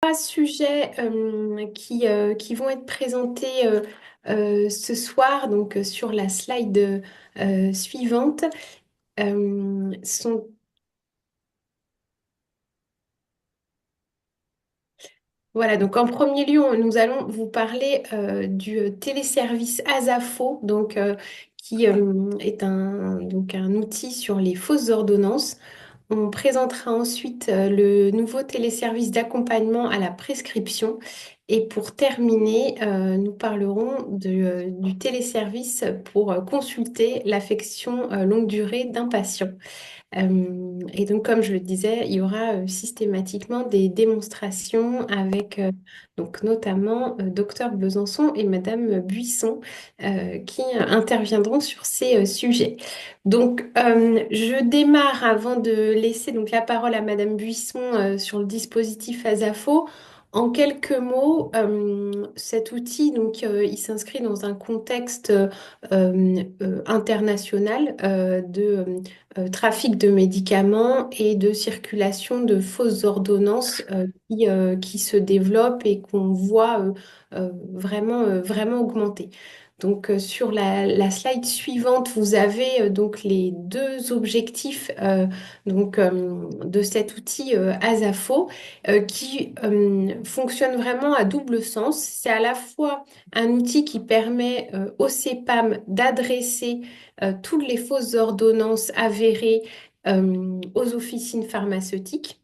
trois sujets qui vont être présentés ce soir, donc sur la slide suivante, sont... Voilà, donc en premier lieu, nous allons vous parler du téléservice Asafo, qui est un outil sur les fausses ordonnances. On présentera ensuite le nouveau téléservice d'accompagnement à la prescription. Et pour terminer, nous parlerons du téléservice pour consulter l'affection longue durée d'un patient. Et donc, comme je le disais, il y aura systématiquement des démonstrations avec donc notamment Docteur Besançon et Madame Buisson qui interviendront sur ces sujets. Donc, je démarre avant de laisser donc la parole à Madame Buisson sur le dispositif Asafo. En quelques mots, cet outil, il s'inscrit dans un contexte international de trafic de médicaments et de circulation de fausses ordonnances qui se développent et qu'on voit vraiment augmenter. Donc, sur la slide suivante, vous avez donc les deux objectifs de cet outil Asafo qui fonctionne vraiment à double sens. C'est à la fois un outil qui permet au CEPAM d'adresser toutes les fausses ordonnances avérées aux officines pharmaceutiques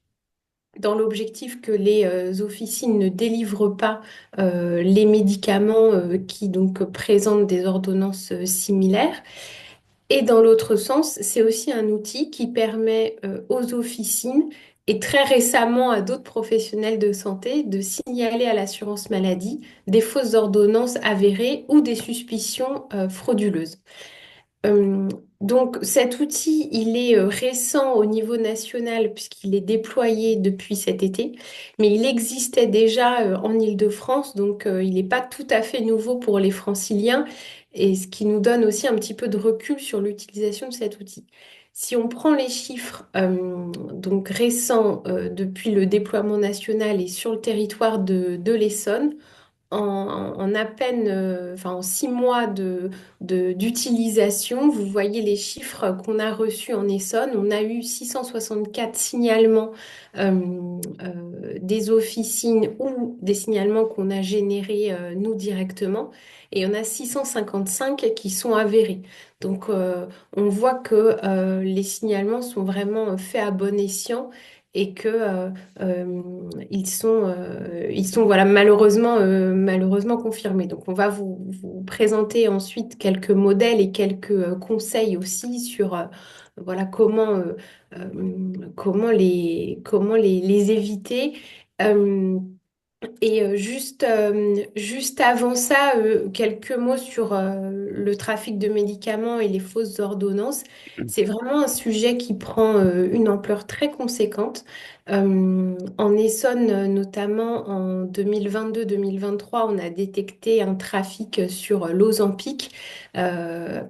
dans l'objectif que les officines ne délivrent pas les médicaments qui donc présentent des ordonnances similaires. Et dans l'autre sens, c'est aussi un outil qui permet aux officines et très récemment à d'autres professionnels de santé de signaler à l'assurance maladie des fausses ordonnances avérées ou des suspicions frauduleuses. Euh, donc cet outil, il est récent au niveau national puisqu'il est déployé depuis cet été, mais il existait déjà en Île-de-France, donc il n'est pas tout à fait nouveau pour les franciliens, et ce qui nous donne aussi un petit peu de recul sur l'utilisation de cet outil. Si on prend les chiffres donc récents depuis le déploiement national et sur le territoire de l'Essonne, en à peine, enfin en 6 mois d'utilisation, vous voyez les chiffres qu'on a reçus en Essonne. On a eu 664 signalements des officines ou des signalements qu'on a générés nous directement. Et il y en a 655 qui sont avérés. Donc on voit que les signalements sont vraiment faits à bon escient et que euh, ils sont voilà, malheureusement confirmés. Donc, on va vous présenter ensuite quelques modèles et quelques conseils aussi sur voilà, comment les éviter. Euh, juste avant ça, quelques mots sur le trafic de médicaments et les fausses ordonnances. C'est vraiment un sujet qui prend une ampleur très conséquente. En Essonne, notamment en 2022-2023, on a détecté un trafic sur l'Ozempic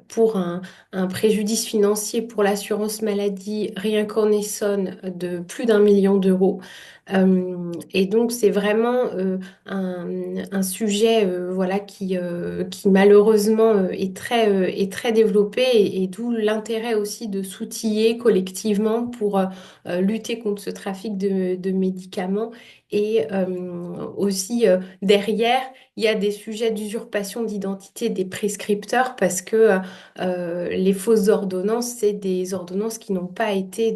pour un préjudice financier pour l'assurance maladie, rien qu'en Essonne, de plus d'1 million d'euros. Et donc, c'est vraiment un sujet voilà, qui malheureusement est très développé et d'où l'intérêt aussi de s'outiller collectivement pour lutter contre ce trafic de médicaments. Et aussi, derrière, il y a des sujets d'usurpation d'identité des prescripteurs parce que les fausses ordonnances, c'est des ordonnances qui n'ont pas été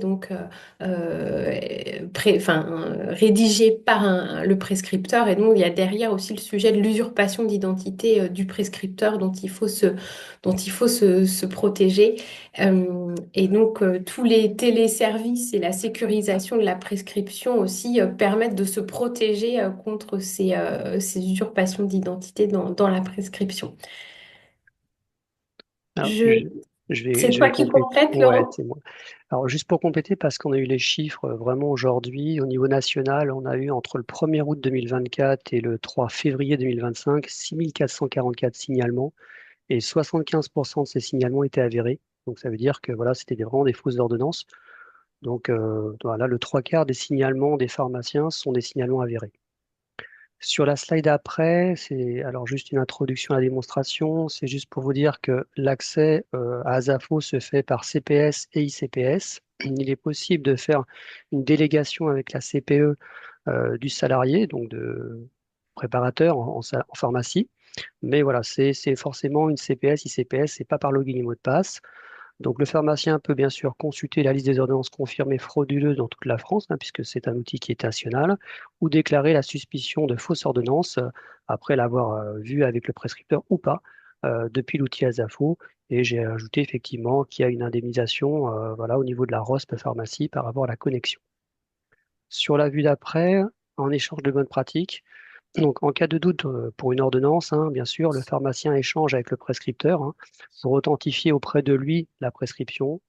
rédigé par le prescripteur. Et donc, il y a derrière aussi le sujet de l'usurpation d'identité du prescripteur dont il faut se protéger. Et donc, tous les téléservices et la sécurisation de la prescription aussi permettent de se protéger contre ces usurpations d'identité dans la prescription. Alors, Je... C'est je toi vais qui compléter. complète, Ouais, Laurent? c'est moi. Alors, juste pour compléter, parce qu'on a eu les chiffres vraiment aujourd'hui, au niveau national, on a eu entre le 1er août 2024 et le 3 février 2025, 6444 signalements et 75% de ces signalements étaient avérés. Donc, ça veut dire que voilà, c'était vraiment des fausses ordonnances. Donc, voilà, le trois quarts des signalements des pharmaciens sont des signalements avérés. Sur la slide après, c'est alors juste une introduction à la démonstration. C'est juste pour vous dire que l'accès à Asafo se fait par CPS et ICPS. Il est possible de faire une délégation avec la CPE du salarié, donc de préparateur en pharmacie. Mais voilà, c'est forcément une CPS, ICPS, c'est pas par login et mot de passe. Donc, le pharmacien peut bien sûr consulter la liste des ordonnances confirmées frauduleuses dans toute la France, puisque c'est un outil qui est national, ou déclarer la suspicion de fausse ordonnance après l'avoir vue avec le prescripteur ou pas depuis l'outil Asafo. Et j'ai ajouté effectivement qu'il y a une indemnisation voilà, au niveau de la ROSP pharmacie par rapport à la connexion. Sur la vue d'après, en échange de bonnes pratiques, donc, en cas de doute pour une ordonnance, bien sûr, le pharmacien échange avec le prescripteur pour authentifier auprès de lui la prescription.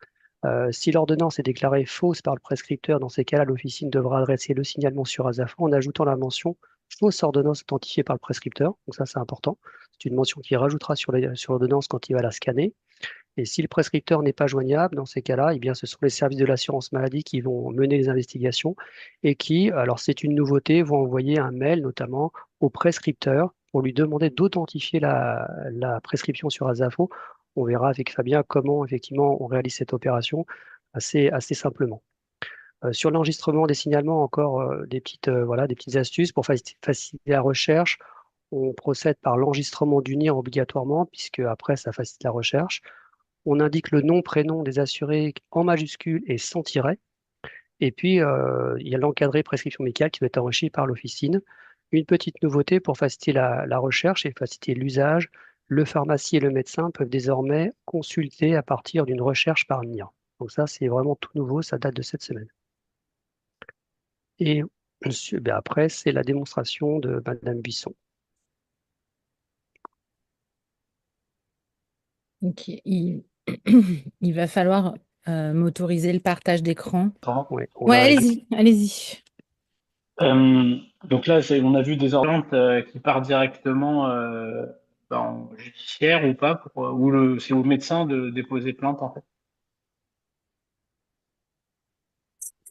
Si l'ordonnance est déclarée fausse par le prescripteur, dans ces cas-là, l'officine devra adresser le signalement sur Asafo en ajoutant la mention fausse ordonnance authentifiée par le prescripteur. Donc ça, c'est important. C'est une mention qui rajoutera sur l'ordonnance quand il va la scanner. Et si le prescripteur n'est pas joignable, dans ces cas-là, eh bien, ce sont les services de l'assurance maladie qui vont mener les investigations et qui, alors c'est une nouveauté, vont envoyer un mail notamment au prescripteur pour lui demander d'authentifier la prescription sur Asafo. On verra avec Fabien comment effectivement on réalise cette opération assez simplement. Sur l'enregistrement des signalements, encore voilà, des petites astuces pour faciliter la recherche. On procède par l'enregistrement du NIR obligatoirement, puisque après, ça facilite la recherche. On indique le nom, prénom des assurés en majuscule et sans tiret. Et puis, il y a l'encadré prescription médicale qui doit être enrichi par l'officine. Une petite nouveauté pour faciliter la recherche et faciliter l'usage, le pharmacien et le médecin peuvent désormais consulter à partir d'une recherche par NIR. Donc ça, c'est vraiment tout nouveau, ça date de cette semaine. Et après, c'est la démonstration de Madame Bisson. Ok, il va falloir m'autoriser le partage d'écran. Ouais, on Ouais, va allez-y, allez-y. Donc là, on a vu des ordonnances qui partent directement en judiciaire ou pas, ou c'est au médecin de déposer plainte en fait.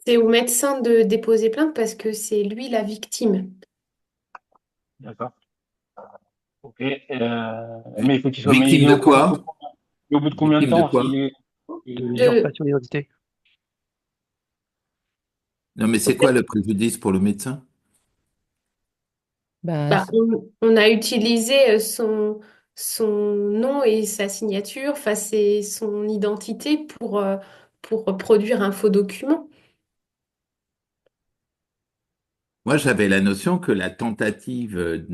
C'est au médecin de déposer plainte parce que c'est lui la victime. D'accord. Ok. Mais il faut qu'il soit. Mais Victime de quoi? au bout de combien de Victime de temps quoi? de De, l'usurpation d'identité. Non, mais c'est quoi le préjudice pour le médecin? Bah, Bah, on a utilisé son nom et sa signature, enfin, c'est son identité pour produire un faux document. Moi, j'avais la notion que la tentative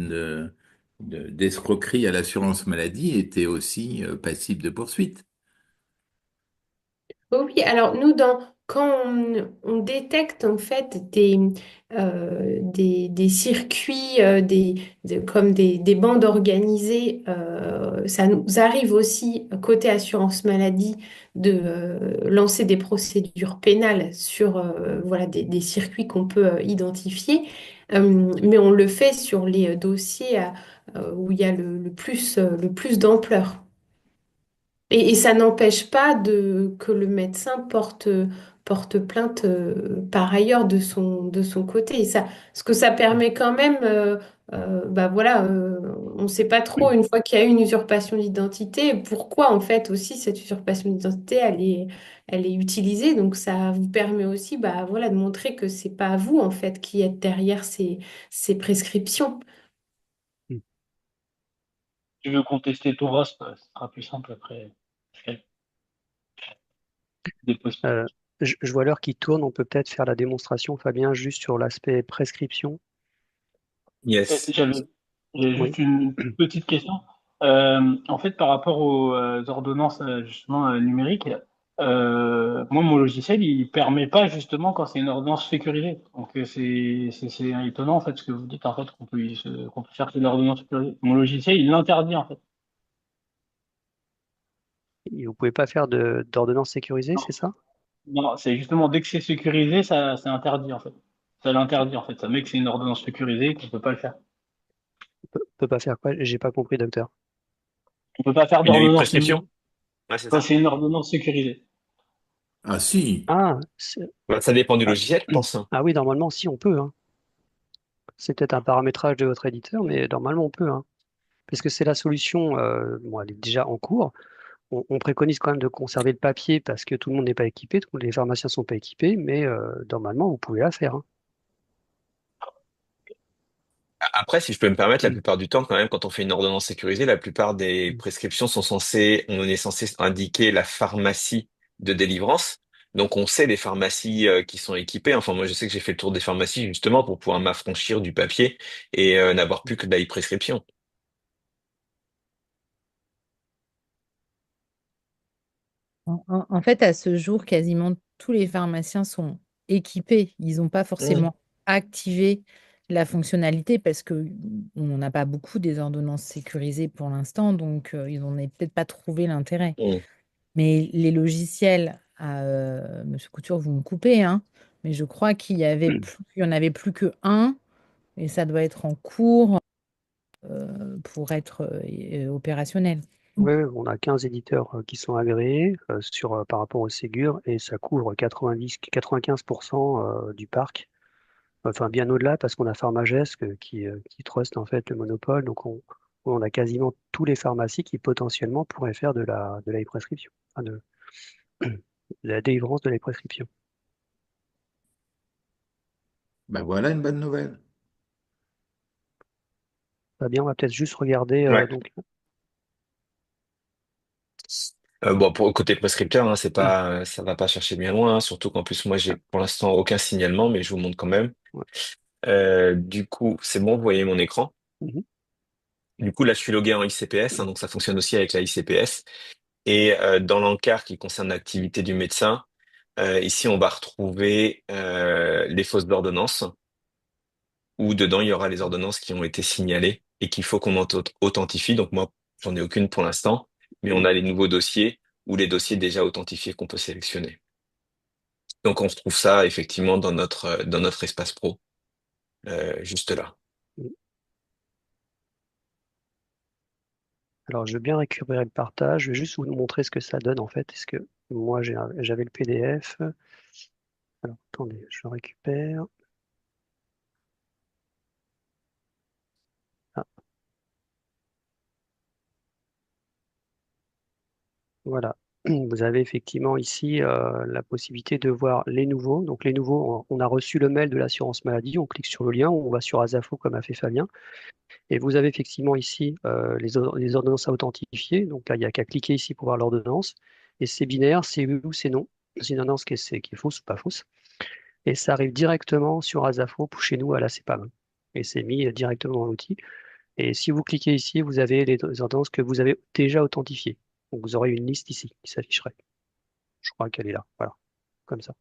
d'escroquerie à l'assurance maladie était aussi passible de poursuite. Oui, oui. Alors nous, quand on détecte en fait des circuits, comme des bandes organisées, ça nous arrive aussi, côté assurance maladie, de lancer des procédures pénales sur voilà, des circuits qu'on peut identifier. Mais on le fait sur les dossiers où il y a le plus d'ampleur. Et ça n'empêche pas que le médecin porte plainte par ailleurs de son côté. Et ça, ce que ça permet quand même, bah voilà, on ne sait pas trop, une fois qu'il y a eu une usurpation d'identité, pourquoi en fait aussi cette usurpation d'identité, elle est utilisée. Donc ça vous permet aussi, bah voilà, de montrer que c'est pas vous en fait qui êtes derrière ces prescriptions. Si tu veux contester ton ROSP, ce sera plus simple après. Dépose plainte. Je vois l'heure qui tourne, on peut peut-être faire la démonstration, Fabien, juste sur l'aspect prescription. Yes. J'avais Oui. juste une petite question. En fait, par rapport aux ordonnances justement numériques, moi, mon logiciel, il permet pas justement quand c'est une ordonnance sécurisée. Donc, c'est étonnant en fait ce que vous dites en fait qu'on peut faire que l'ordonnance sécurisée. Mon logiciel, il l'interdit en fait. Et vous pouvez pas faire d'ordonnance sécurisée, c'est ça? Non, c'est justement dès que c'est sécurisé, ça c'est interdit en fait. Ça l'interdit en fait. Ça met que c'est une ordonnance sécurisée qu'on peut pas le faire. Peut pas faire quoi? J'ai pas compris, docteur. On peut pas faire Une d'ordonnance prescription? numérique Ouais, c'est quand ça. c'est une ordonnance sécurisée. Ah si, Ah, Bah, ça dépend du ah, logiciel, je pense. ah oui, normalement, si on peut. C'est peut-être un paramétrage de votre éditeur, mais normalement on peut, hein. Parce que c'est la solution, bon, elle est déjà en cours. On préconise quand même de conserver le papier parce que tout le monde n'est pas équipé, les pharmaciens ne sont pas équipés, mais normalement vous pouvez la faire, hein. Après, si je peux me permettre, la Mm. plupart du temps, quand même, quand on fait une ordonnance sécurisée, la plupart des prescriptions on est censé indiquer la pharmacie de délivrance. Donc, on sait les pharmacies qui sont équipées. Enfin, moi, je sais que j'ai fait le tour des pharmacies justement pour pouvoir m'affranchir du papier et n'avoir plus que de la e-prescription. En fait, à ce jour, quasiment tous les pharmaciens sont équipés. Ils n'ont pas Mmh. forcément activé la fonctionnalité parce que on n'a pas beaucoup des ordonnances sécurisées pour l'instant, donc ils n'ont peut-être pas trouvé l'intérêt. Mmh. Mais les logiciels, Monsieur Couture, vous me coupez, hein, mais je crois il y en avait plus que un et ça doit être en cours pour être opérationnel. Oui, on a 15 éditeurs qui sont agréés par rapport au Ségur et ça couvre 95% du parc. Enfin, bien au-delà parce qu'on a Pharmagest qui trust en fait le monopole. Donc, on a quasiment tous les pharmacies qui potentiellement pourraient faire de la e-prescription, enfin, de la délivrance de la e-prescription. Ben voilà une bonne nouvelle. Fabien, on va peut-être juste regarder. Ouais. Donc, Bon, pour côté prescripteur, hein, c'est pas, ça va pas chercher bien loin, hein, surtout qu'en plus, moi, j'ai pour l'instant aucun signalement, mais je vous montre quand même. ouais. Du coup, c'est bon, vous voyez mon écran. Mhm. Du coup, là, je suis logué en ICPS, hein, donc ça fonctionne aussi avec la ICPS. Et dans l'encart qui concerne l'activité du médecin, ici, on va retrouver les fausses ordonnances, où dedans, il y aura les ordonnances qui ont été signalées et qu'il faut qu'on authentifie. Donc moi, j'en ai aucune pour l'instant, mais on a les nouveaux dossiers ou les dossiers déjà authentifiés qu'on peut sélectionner. Donc on retrouve ça effectivement dans notre espace pro, juste là. Alors, je veux bien récupérer le partage. Je vais juste vous montrer ce que ça donne en fait. Est-ce que moi, j'avais le PDF. Alors, attendez, je le récupère. Ah, voilà. Vous avez effectivement ici la possibilité de voir les nouveaux. Donc, les nouveaux, on a reçu le mail de l'assurance maladie. On clique sur le lien, on va sur Asafo comme a fait Fabien. Et vous avez effectivement ici les ordonnances à authentifier. Donc là, il n'y a qu'à cliquer ici pour voir l'ordonnance. Et c'est binaire, c'est oui ou c'est non. C'est une ordonnance qui est fausse ou pas fausse. Et ça arrive directement sur Asafo pour chez nous à la CEPAM. Et c'est mis directement dans l'outil. Et si vous cliquez ici, vous avez les ordonnances que vous avez déjà authentifiées. Donc vous aurez une liste ici qui s'afficherait. Je crois qu'elle est là. Voilà, comme ça.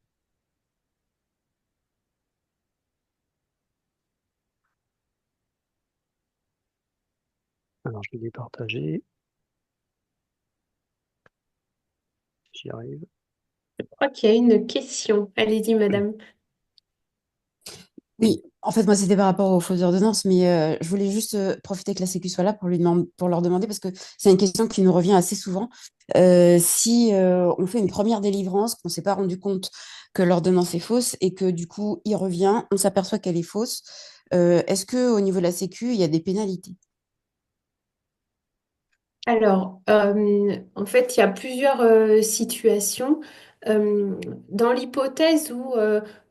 Alors je vais départager. J'y arrive. Je crois qu'il y a une question. Allez-y, madame. Oui, en fait, moi, c'était par rapport aux fausses ordonnances, mais je voulais juste profiter que la Sécu soit là pour leur demander, parce que c'est une question qui nous revient assez souvent. Si on fait une première délivrance, qu'on ne s'est pas rendu compte que l'ordonnance est fausse et que du coup, il revient, on s'aperçoit qu'elle est fausse, est-ce qu'au niveau de la Sécu, il y a des pénalités? Alors, en fait, il y a plusieurs situations. Euh, Dans l'hypothèse où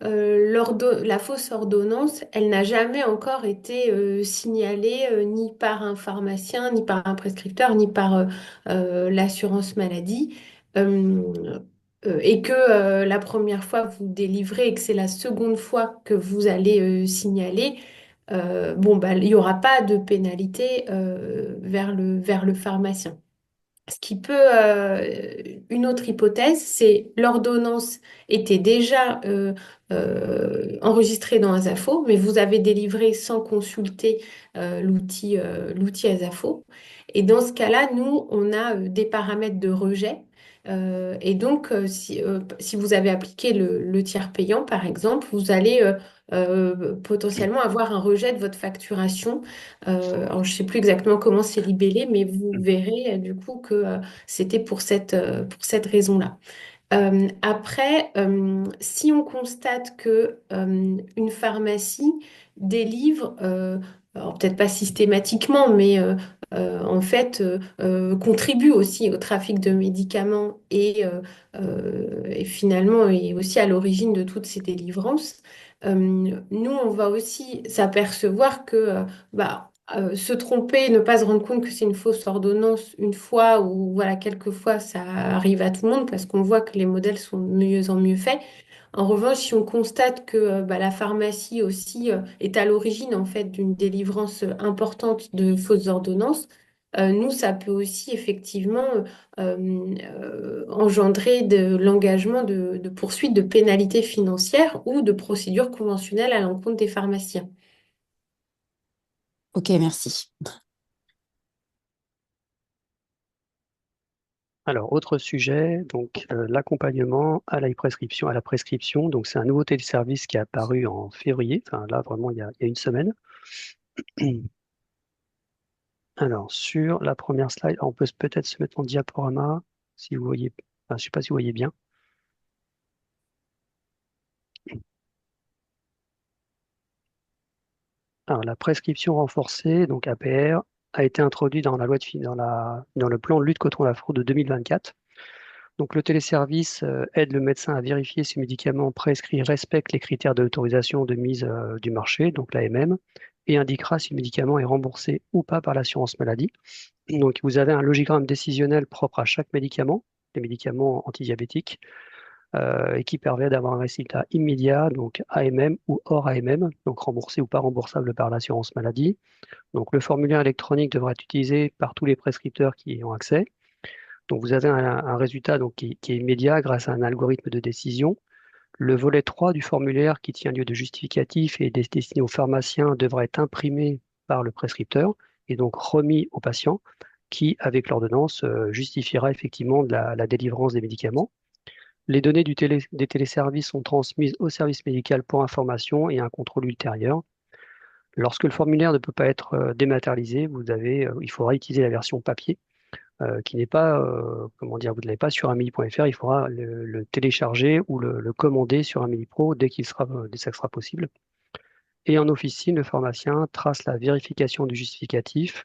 la fausse ordonnance, elle n'a jamais encore été signalée ni par un pharmacien, ni par un prescripteur, ni par l'assurance maladie, euh, et que la première fois vous délivrez et que c'est la seconde fois que vous allez signaler, bon, bah, il n'y aura pas de pénalité vers le pharmacien. Ce qui peut, une autre hypothèse, c'est l'ordonnance était déjà enregistrée dans Asafo, mais vous avez délivré sans consulter l'outil Asafo. Et dans ce cas-là, nous, on a des paramètres de rejet. Et donc, si vous avez appliqué le tiers payant, par exemple, vous allez potentiellement avoir un rejet de votre facturation. Alors, je ne sais plus exactement comment c'est libellé, mais vous verrez du coup que c'était pour cette raison-là. Après, si on constate que une pharmacie délivre, alors peut-être pas systématiquement, mais en fait contribue aussi au trafic de médicaments et finalement est aussi à l'origine de toutes ces délivrances, nous on va aussi s'apercevoir que se tromper, ne pas se rendre compte que c'est une fausse ordonnance une fois ou voilà, quelquefois ça arrive à tout le monde parce qu'on voit que les modèles sont de mieux en mieux faits. En revanche, si on constate que la pharmacie aussi est à l'origine en fait d'une délivrance importante de fausses ordonnances, nous, ça peut aussi effectivement engendrer de l'engagement de poursuites de pénalités financières ou de procédures conventionnelles à l'encontre des pharmaciens. Ok, merci. Alors, autre sujet, donc l'accompagnement à la prescription, Donc, c'est un nouveau téléservice qui est apparu en février. Enfin, là, vraiment, il y a une semaine. Alors, sur la première slide, on peut peut-être se mettre en diaporama, si vous voyez. Enfin, je ne sais pas si vous voyez bien. Alors, la prescription renforcée, donc APR, a été introduite dans la loi dans le plan de lutte contre la fraude de 2024. Donc, le téléservice aide le médecin à vérifier si le médicament prescrit respecte les critères de l'autorisation de mise du marché, donc l'AMM, et indiquera si le médicament est remboursé ou pas par l'assurance maladie. Donc, vous avez un logigramme décisionnel propre à chaque médicament, les médicaments antidiabétiques, et qui permet d'avoir un résultat immédiat, donc AMM ou hors AMM, donc remboursé ou pas remboursable par l'assurance maladie. Donc, le formulaire électronique devra être utilisé par tous les prescripteurs qui y ont accès. Donc, vous avez un résultat donc, qui est immédiat grâce à un algorithme de décision. Le volet 3 du formulaire qui tient lieu de justificatif et est destiné aux pharmaciens devra être imprimé par le prescripteur et donc remis au patient qui, avec l'ordonnance, justifiera effectivement de la délivrance des médicaments. Les données des téléservices sont transmises au service médical pour information et un contrôle ultérieur. Lorsque le formulaire ne peut pas être dématérialisé, il faudra utiliser la version papier qui n'est pas, comment dire, vous ne l'avez pas sur amili.fr, il faudra le télécharger ou le commander sur Amili Pro dès que ça sera possible. Et en officine, le pharmacien trace la vérification du justificatif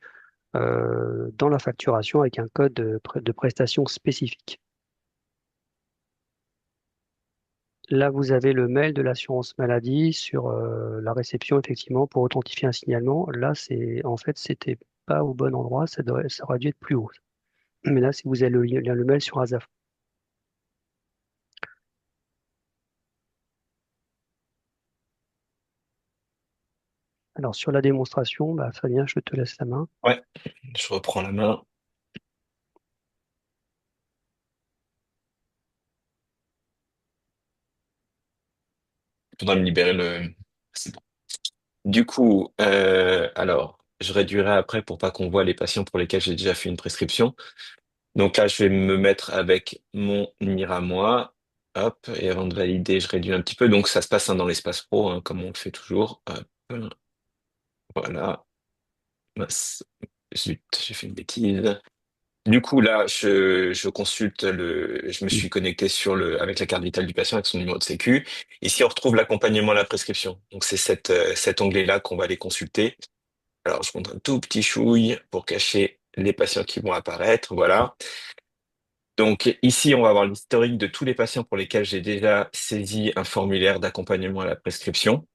dans la facturation avec un code de prestation spécifique. Là, vous avez le mail de l'assurance maladie sur la réception, effectivement, pour authentifier un signalement. Là, en fait, c'était pas au bon endroit, ça aurait dû être plus haut. Mais là, si vous avez le mail sur Asaf. Alors, sur la démonstration, Fabien, je te laisse la main. Ouais, je reprends la main. Il faudra me libérer le. C'est bon. Du coup, alors, je réduirai après pour pas qu'on voit les patients pour lesquels j'ai déjà fait une prescription. Donc là, je vais me mettre avec mon NIR à moi. Hop, et avant de valider, je réduis un petit peu. Donc ça se passe dans l'espace pro, hein, comme on le fait toujours. Hop, voilà. Mince. Zut, j'ai fait une bêtise. Du coup, là, je consulte je me suis connecté avec la carte vitale du patient, avec son numéro de sécu. Ici, on retrouve l'accompagnement à la prescription. Donc, c'est cet onglet-là qu'on va aller consulter. Alors, je montre un tout petit chouille pour cacher les patients qui vont apparaître. Voilà. Donc, ici, on va avoir l'historique de tous les patients pour lesquels j'ai déjà saisi un formulaire d'accompagnement à la prescription.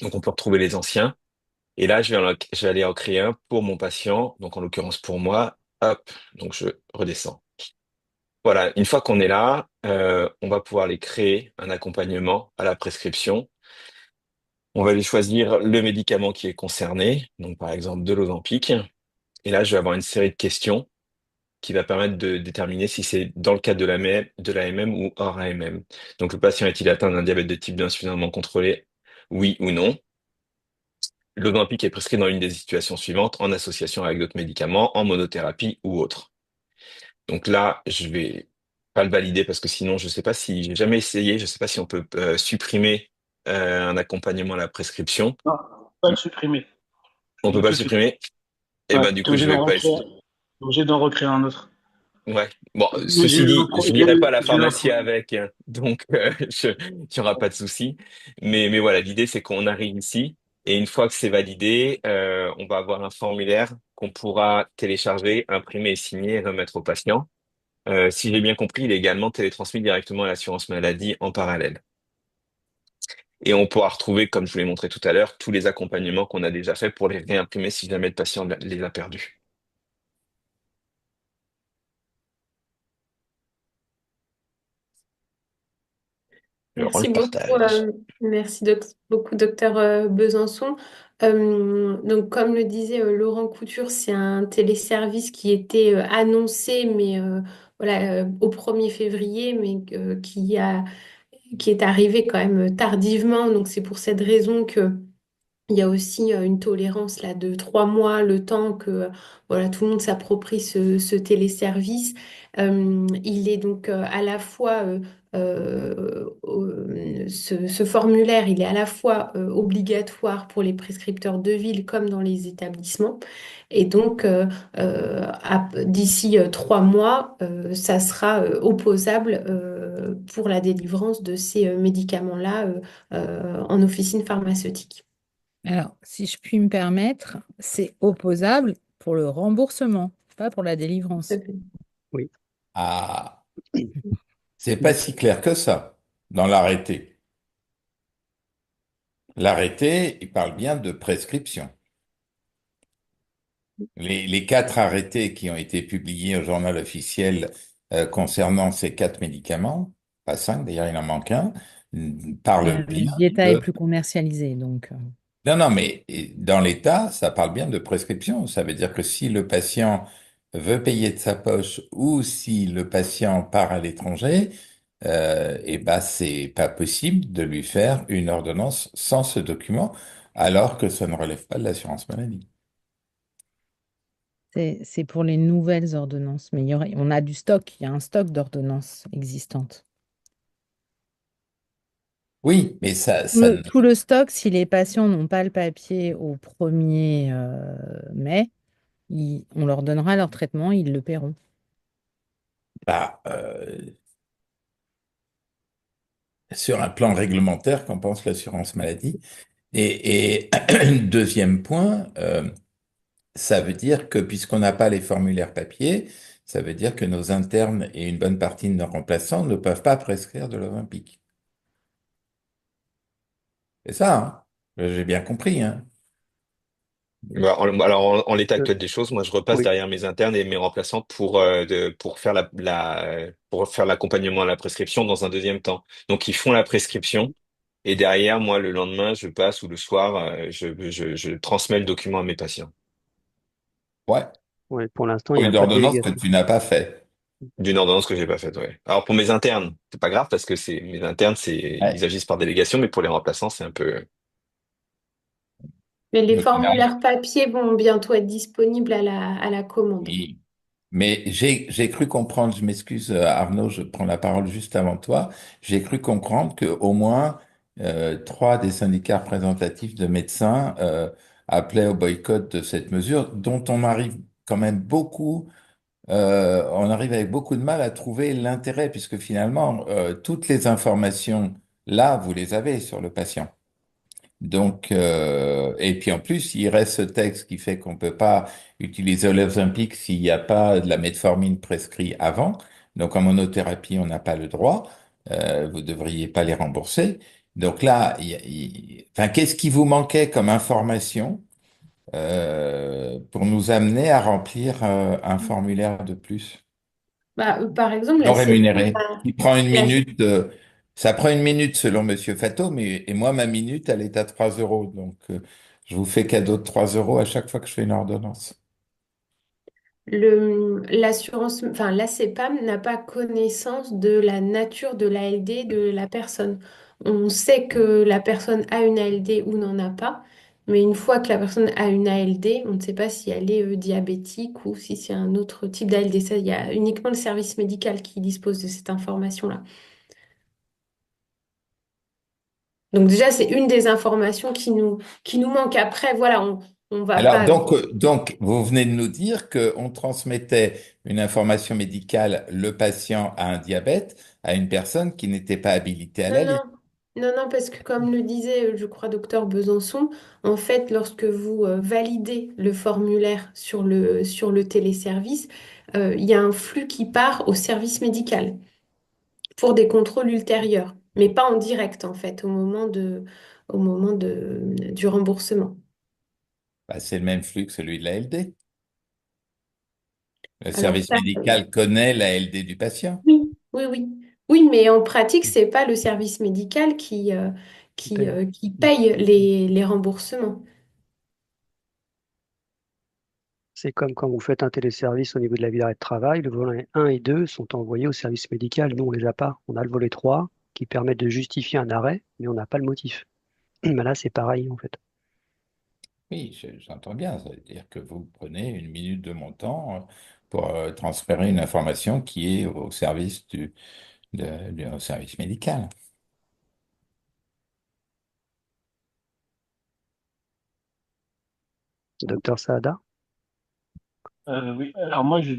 Donc, on peut retrouver les anciens. Et là, je vais aller en créer un pour mon patient. Donc, en l'occurrence, pour moi. Hop. Donc, je redescends. Voilà, une fois qu'on est là, on va pouvoir les créer un accompagnement à la prescription. On va aller choisir le médicament qui est concerné, donc par exemple de l'Ozempic. Et là, je vais avoir une série de questions qui va permettre de déterminer si c'est dans le cadre de l'AMM ou hors AMM. Donc, le patient est-il atteint d'un diabète de type 2 insuffisamment contrôlé? Oui ou non. L'Ozempic est prescrit dans une des situations suivantes, en association avec d'autres médicaments, en monothérapie ou autre. Donc là, je vais pas le valider parce que sinon, je sais pas si j'ai jamais essayé, je sais pas si on peut supprimer un accompagnement à la prescription. Non, pas le supprimer. On Tu peut ne pas le peux supprimer. supprimer. Et Ouais, ben du tu es coup, obligé je vais d'en pas. recréer, t'es obligé d'en recréer un autre. Ouais. Bon, Moi, ceci dit, je n'irai pas à la j'ai un pharmacie avec, hein, donc il n'y aura pas de souci. Mais voilà, l'idée c'est qu'on arrive ici et une fois que c'est validé, on va avoir un formulaire qu'on pourra télécharger, imprimer et signer et remettre au patient. Si j'ai bien compris, il est également télétransmis directement à l'assurance maladie en parallèle. Et on pourra retrouver, comme je vous l'ai montré tout à l'heure, tous les accompagnements qu'on a déjà faits pour les réimprimer si jamais le patient les a perdus. Je rends le Merci beaucoup, partage. beaucoup, docteur Besançon. Donc, comme le disait Laurent Couture, c'est un téléservice qui était annoncé, mais voilà, au 1er février, mais qui est arrivé quand même tardivement. Donc, c'est pour cette raison que il y a aussi une tolérance là de 3 mois, le temps que voilà, tout le monde s'approprie ce téléservice. Il est donc à la fois ce formulaire, il est à la fois obligatoire pour les prescripteurs de ville comme dans les établissements. Et donc d'ici 3 mois, ça sera opposable pour la délivrance de ces médicaments-là en officine pharmaceutique. Alors, si je puis me permettre, c'est opposable pour le remboursement, pas pour la délivrance. Oui. Ah, c'est pas si clair que ça dans l'arrêté. L'arrêté, il parle bien de prescription. Les quatre arrêtés qui ont été publiés au journal officiel concernant ces quatre médicaments, pas cinq, d'ailleurs il en manque un, parlent Le bien diéta est de... plus commercialisé, donc. Non, non, mais dans l'état, ça parle bien de prescription. Ça veut dire que si le patient veut payer de sa poche ou si le patient part à l'étranger, eh ben c'est pas possible de lui faire une ordonnance sans ce document, alors que ça ne relève pas de l'assurance maladie. C'est pour les nouvelles ordonnances, mais on a du stock, il y a un stock d'ordonnances existantes. Oui, mais Tout le stock, si les patients n'ont pas le papier au 1er mai, on leur donnera leur traitement, ils le paieront. bah, sur un plan réglementaire, qu'en pense l'assurance maladie? Et deuxième point, ça veut dire que puisqu'on n'a pas les formulaires papier, ça veut dire que nos internes et une bonne partie de nos remplaçants ne peuvent pas prescrire de l'Olympique. C'est ça, hein? J'ai bien compris, hein? Bah, alors, en l'état Euh, actuel des choses, moi, je repasse oui. derrière mes internes et mes remplaçants pour faire pour faire l'accompagnement à la prescription dans un deuxième temps. Donc, ils font la prescription et derrière, moi, le lendemain, je passe ou le soir, je transmets le document à mes patients Ouais. Ouais, pour l'instant, il Pour n'y a une pas de ordonnance que délégation. tu n'as pas fait. d'une ordonnance que j'ai pas faite. Ouais. Alors, pour mes internes, c'est pas grave parce que c'est mes internes, ils Ouais. agissent par délégation, mais pour les remplaçants, c'est un peu. Mais les Donc, formulaires papier vont bientôt être disponibles à la commande. oui. Mais j'ai cru comprendre, je m'excuse Arnaud, je prends la parole juste avant toi, j'ai cru comprendre que au moins trois des syndicats représentatifs de médecins appelaient au boycott de cette mesure, dont on arrive quand même on arrive avec beaucoup de mal à trouver l'intérêt, puisque finalement toutes les informations là, vous les avez sur le patient. Donc, et puis en plus, il reste ce texte qui fait qu'on peut pas utiliser l'Ozempic s'il n'y a pas de la metformine prescrite avant. Donc, en monothérapie, on n'a pas le droit. Vous devriez pas les rembourser. Donc là, enfin, qu'est-ce qui vous manquait comme information pour nous amener à remplir un formulaire de plus? Bah, par exemple, Non rémunéré. Il prend une la- minute, ça prend une minute selon Monsieur Fato, mais et moi, ma minute, elle est à 3 euros. Donc, je vous fais cadeau de 3 euros à chaque fois que je fais une ordonnance. l'assurance, enfin, l'ACPAM n'a pas connaissance de la nature de l'ALD de la personne. On sait que la personne a une ALD ou n'en a pas, mais une fois que la personne a une ALD, on ne sait pas si elle est diabétique ou si c'est un autre type d'ALD. Ça, il y a uniquement le service médical qui dispose de cette information-là. Donc déjà, c'est une des informations qui nous manque. Après, voilà, On va Alors, pas. donc, vous venez de nous dire qu'on transmettait une information médicale, le patient a un diabète, à une personne qui n'était pas habilitée à Non, la lire. non, non, non, parce que comme le disait, je crois, docteur Besançon, en fait, lorsque vous validez le formulaire sur le téléservice, il y a un flux qui part au service médical pour des contrôles ultérieurs, mais pas en direct, en fait, du remboursement. Bah, c'est le même flux que celui de la LD. Le Alors service ça, médical connaît la LD du patient. oui, oui, oui. Oui, mais en pratique, c'est pas le service médical Qui paye. qui Mm. paye les remboursements. C'est comme quand vous faites un téléservice au niveau de la vie d'arrêt de travail, le volet 1 et 2 sont envoyés au service médical. Nous, on les a pas. On a le volet 3 qui permet de justifier un arrêt, mais on n'a pas le motif. Mais là, c'est pareil, en fait. Oui, j'entends bien. Ça veut dire que vous prenez une minute de mon temps pour transférer une information qui est au service au service médical. Docteur Saada? Oui, alors moi, je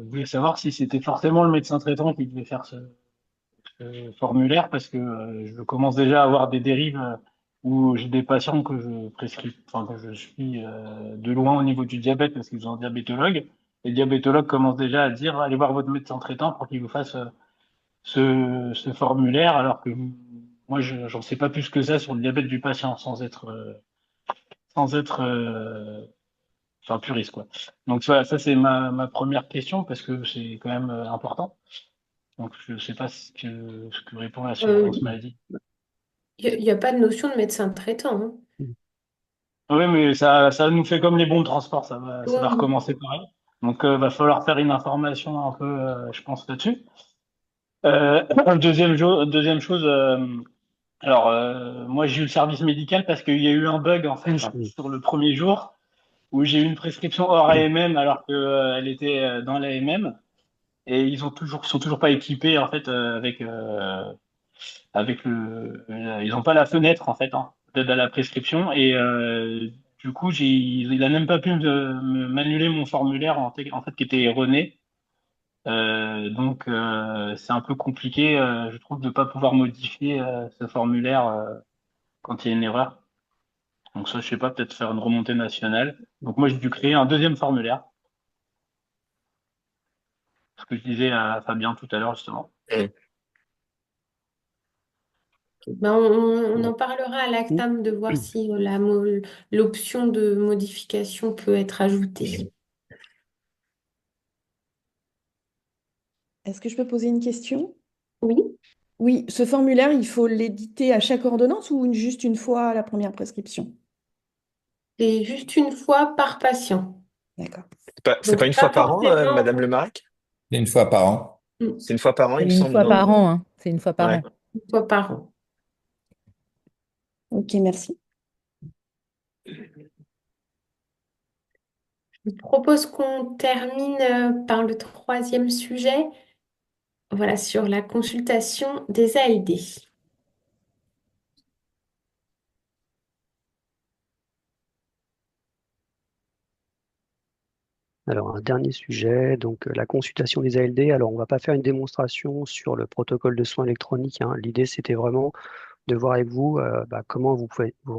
voulais savoir si c'était forcément le médecin traitant qui devait faire ce formulaire, parce que je commence déjà à avoir des dérives où j'ai des patients que je prescris, enfin que je suis de loin au niveau du diabète parce qu'ils ont un diabétologue. Les diabétologues commencent déjà à dire allez voir votre médecin traitant pour qu'il vous fasse ce formulaire, alors que moi, j'en sais pas plus que ça sur le diabète du patient, sans être enfin puriste, quoi. Donc voilà, ça c'est ma première question parce que c'est quand même important. Donc je sais pas ce que répond l'assurance Euh, maladie. Il n'y a pas de notion de médecin traitant, hein. Mm. Oui, mais ça nous fait comme les bons de transport, ça va Oui, recommencer pareil. Donc va falloir faire une information un peu, je pense, là-dessus. Deuxième chose, alors moi j'ai eu le service médical parce qu'il y a eu un bug en fait Mm. sur le premier jour où j'ai eu une prescription hors AMM alors que elle était dans l'AMM. Et ils sont toujours pas équipés en fait avec ils n'ont pas la fenêtre en fait hein, d'aide à la prescription et du coup il a même pas pu m'annuler mon formulaire en fait qui était erroné. Donc c'est un peu compliqué je trouve de pas pouvoir modifier ce formulaire quand il y a une erreur. Donc ça je sais pas, peut-être faire une remontée nationale. Donc moi j'ai dû créer un deuxième formulaire, ce que je disais à Fabien tout à l'heure justement. Mm. ben, on Bon. en parlera à Mm. l'ACTAM de voir si l'option de modification peut être ajoutée. Est-ce que je peux poser une question? Oui, Oui, ce formulaire, il faut l'éditer à chaque ordonnance ou juste une fois à la première prescription? c'est juste une fois par patient. D'accord. C'est Donc, pas une c'est fois pas par an, Madame forcément Lemarec? Une fois par an. C'est une fois par an, C'est il me une semble, fois non? par an, hein. C'est une fois par Ouais. an. une fois par an. Ok, merci. Je propose qu'on termine par le troisième sujet, voilà, sur la consultation des ALD. Alors, un dernier sujet, donc la consultation des ALD. Alors, on ne va pas faire une démonstration sur le protocole de soins électroniques, hein. L'idée, c'était vraiment de voir avec vous comment vous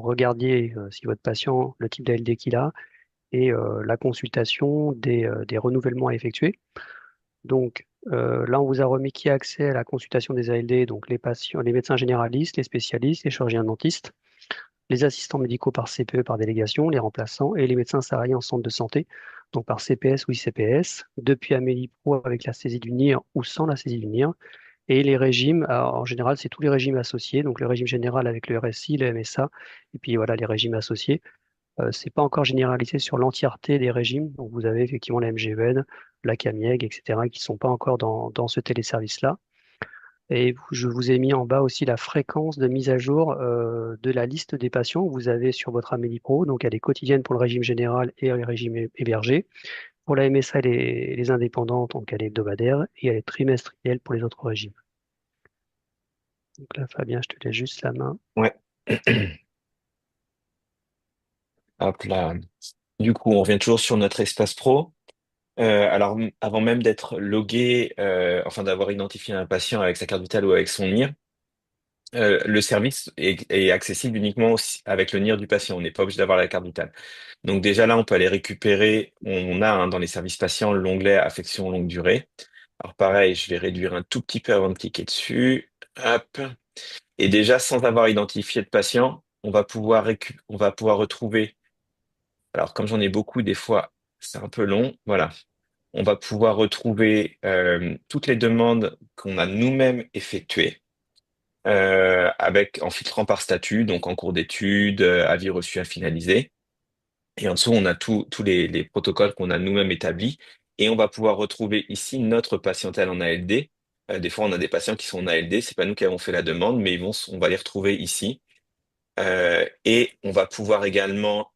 regardiez si votre patient, le type d'ALD qu'il a, et la consultation des renouvellements à effectuer. Donc, là, on vous a remis qui a accès à la consultation des ALD, donc les patients, les médecins généralistes, les spécialistes, les chirurgiens dentistes, les assistants médicaux par CPE par délégation, les remplaçants et les médecins salariés en centre de santé, donc par CPS ou ICPS, depuis Amélie Pro avec la saisie du NIR ou sans la saisie du NIR, et les régimes, alors, en général, c'est tous les régimes associés, donc le régime général avec le RSI, le MSA, et puis voilà, les régimes associés. C'est pas encore généralisé sur l'entièreté des régimes, donc vous avez effectivement la MGEN, la CAMIEG, etc., qui ne sont pas encore dans ce téléservice-là. Et je vous ai mis en bas aussi la fréquence de mise à jour de la liste des patients que vous avez sur votre Amélie Pro. Donc, elle est quotidienne pour le régime général et le régime hébergé. Pour la MSA et les indépendants, donc elle est hebdomadaire et elle est trimestrielle pour les autres régimes. Donc là, Fabien, je te laisse juste la main. Ouais. Hop là. Du coup, on revient toujours sur notre espace pro. Alors, avant même d'être logué, enfin d'avoir identifié un patient avec sa carte vitale ou avec son NIR, le service est accessible uniquement avec le NIR du patient. On n'est pas obligé d'avoir la carte vitale. Donc déjà là, on peut aller récupérer. On a dans les services patients l'onglet affection longue durée. Alors pareil, je vais réduire un tout petit peu avant de cliquer dessus. Hop. Et déjà, sans avoir identifié de patient, on va pouvoir retrouver. Alors comme j'en ai beaucoup, des fois, c'est un peu long. Voilà. On va pouvoir retrouver toutes les demandes qu'on a nous-mêmes effectuées avec en filtrant par statut, donc en cours d'études, avis reçu à finaliser. Et en dessous, on a tous les protocoles qu'on a nous-mêmes établis. Et on va pouvoir retrouver ici notre patientèle en ALD. Des fois, on a des patients qui sont en ALD, c'est pas nous qui avons fait la demande, mais on va les retrouver ici. Et on va pouvoir également,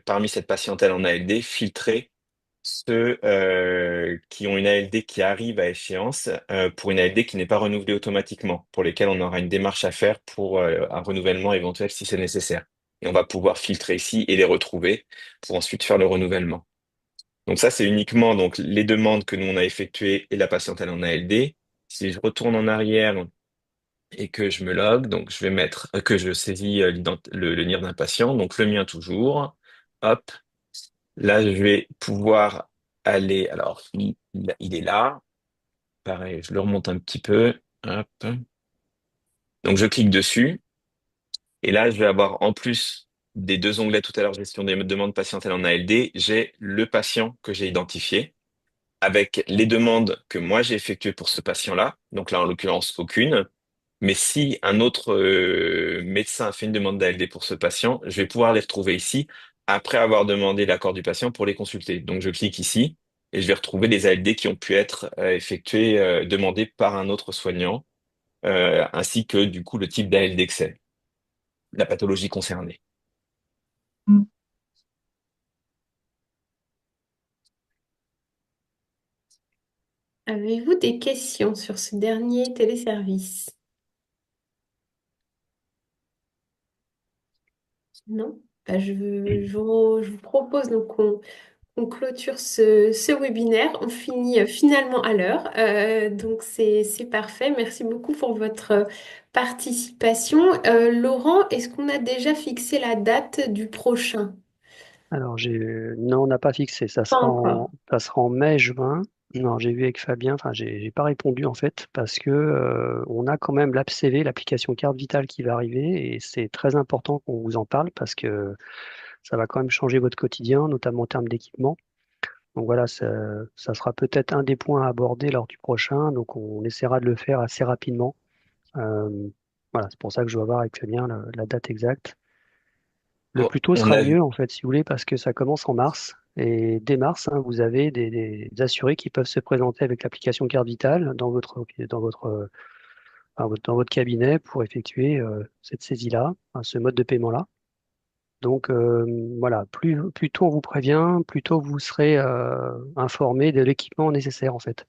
parmi cette patientèle en ALD, filtrer ceux qui ont une ALD qui arrive à échéance pour une ALD qui n'est pas renouvelée automatiquement, pour lesquels on aura une démarche à faire pour un renouvellement éventuel si c'est nécessaire. Et on va pouvoir filtrer ici et les retrouver pour ensuite faire le renouvellement. Donc ça, c'est uniquement donc les demandes que nous on a effectuées et la patientèle en ALD. Si je retourne en arrière et que je me log, donc je vais mettre que je saisis le NIR d'un patient, donc le mien toujours. Hop, là, je vais pouvoir aller. Alors, il est là. Pareil, je le remonte un petit peu. Hop. Donc, je clique dessus. Et là, je vais avoir, en plus des deux onglets tout à l'heure, gestion des demandes patientèles en ALD, j'ai le patient que j'ai identifié avec les demandes que moi j'ai effectuées pour ce patient-là. Donc là, en l'occurrence, aucune. Mais si un autre médecin a fait une demande d'ALD pour ce patient, je vais pouvoir les retrouver ici après avoir demandé l'accord du patient pour les consulter. Donc je clique ici et je vais retrouver les ALD qui ont pu être effectués, demandés par un autre soignant, ainsi que du coup le type d'ALD que c'est, la pathologie concernée. Avez-vous des questions sur ce dernier téléservice? Non? Bah, je vous propose donc qu'on clôture ce webinaire. On finit finalement à l'heure. Donc c'est parfait. Merci beaucoup pour votre participation. Laurent, est-ce qu'on a déjà fixé la date du prochain? Alors, non, on n'a pas fixé. Pas encore. Ça sera en mai-juin. Non, j'ai vu avec Fabien, enfin, j'ai pas répondu en fait, parce que on a quand même l'AppCV, l'application carte vitale qui va arriver, et c'est très important qu'on vous en parle parce que ça va quand même changer votre quotidien, notamment en termes d'équipement. Donc voilà, ça sera peut-être un des points à aborder lors du prochain, donc on essaiera de le faire assez rapidement. Euh, voilà, c'est pour ça que je dois voir avec Fabien la date exacte. Le Bon, plus tôt on sera a, le mieux, en fait, si vous voulez, parce que ça commence en mars. Et dès mars, hein, vous avez des assurés qui peuvent se présenter avec l'application Carte Vitale dans votre cabinet pour effectuer cette saisie-là, enfin, ce mode de paiement-là. Donc voilà, plus tôt on vous prévient, plus tôt vous serez informé de l'équipement nécessaire, en fait.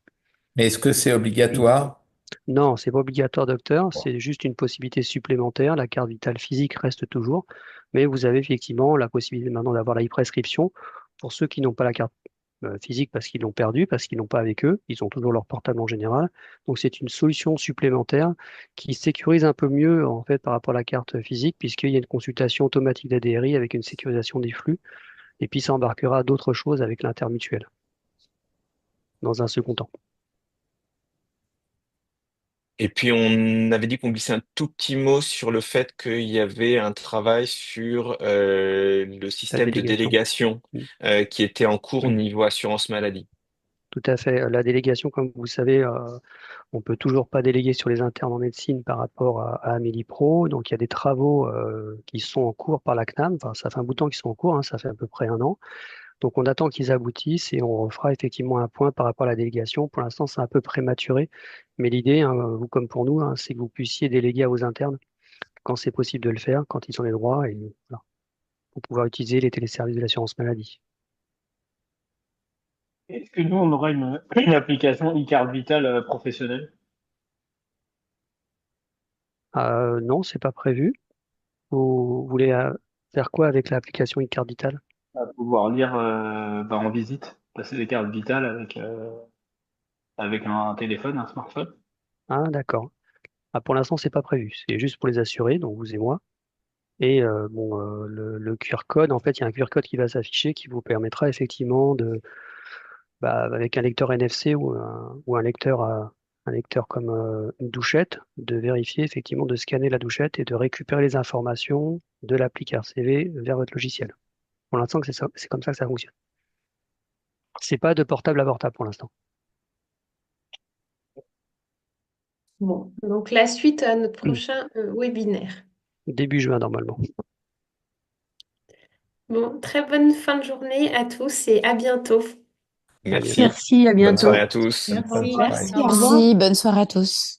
Mais est-ce que c'est obligatoire? Non, c'est pas obligatoire, docteur. C'est juste une possibilité supplémentaire. La carte vitale physique reste toujours, mais vous avez effectivement la possibilité maintenant d'avoir la e-prescription pour ceux qui n'ont pas la carte physique parce qu'ils l'ont perdue, parce qu'ils n'ont pas avec eux. Ils ont toujours leur portable en général. Donc c'est une solution supplémentaire qui sécurise un peu mieux en fait par rapport à la carte physique puisqu'il y a une consultation automatique d'ADRI avec une sécurisation des flux et puis ça embarquera d'autres choses avec l'intermutuel dans un second temps. et puis on avait dit qu'on glissait un tout petit mot sur le fait qu'il y avait un travail sur le La système de délégation. délégation Mm. qui était en cours Oui. niveau assurance maladie. Tout à fait. La délégation, comme vous savez, on peut toujours pas déléguer sur les internes en médecine par rapport à Amélie Pro. Donc, il y a des travaux qui sont en cours par la CNAM. Enfin, ça fait un bout de temps qu'ils sont en cours, hein, ça fait à peu près un an. Donc, on attend qu'ils aboutissent et on fera effectivement un point par rapport à la délégation. Pour l'instant, c'est un peu prématuré. Mais l'idée, hein, vous comme pour nous, hein, c'est que vous puissiez déléguer à vos internes quand c'est possible de le faire, quand ils ont les droits et voilà, pour pouvoir utiliser les téléservices de l'assurance maladie. Est-ce que nous, on aura une application e-carte vitale professionnelle? Non, c'est pas prévu. Vous voulez Faire quoi avec l'application e-carte vitale? À pouvoir lire en visite, passer des cartes vitales avec un téléphone, un smartphone. Ah, d'accord. Ah, pour l'instant, c'est pas prévu. C'est juste pour les assurés, donc vous et moi. Et le QR code, en fait, il y a un QR code qui va s'afficher qui vous permettra effectivement avec un lecteur NFC ou un lecteur comme une douchette, de vérifier effectivement, de scanner la douchette et de récupérer les informations de l'appli RCV vers votre logiciel. Pour l'instant, c'est comme ça que ça fonctionne. C'est pas de portable à portable pour l'instant. Bon, donc la suite à notre prochain webinaire. Début juin normalement. Bon, très bonne fin de journée à tous et à bientôt. À bientôt. Merci. Merci, à Bonne soirée bientôt. à tous. Bonne Merci. soirée. Merci, au revoir. Merci, bonne soirée à tous.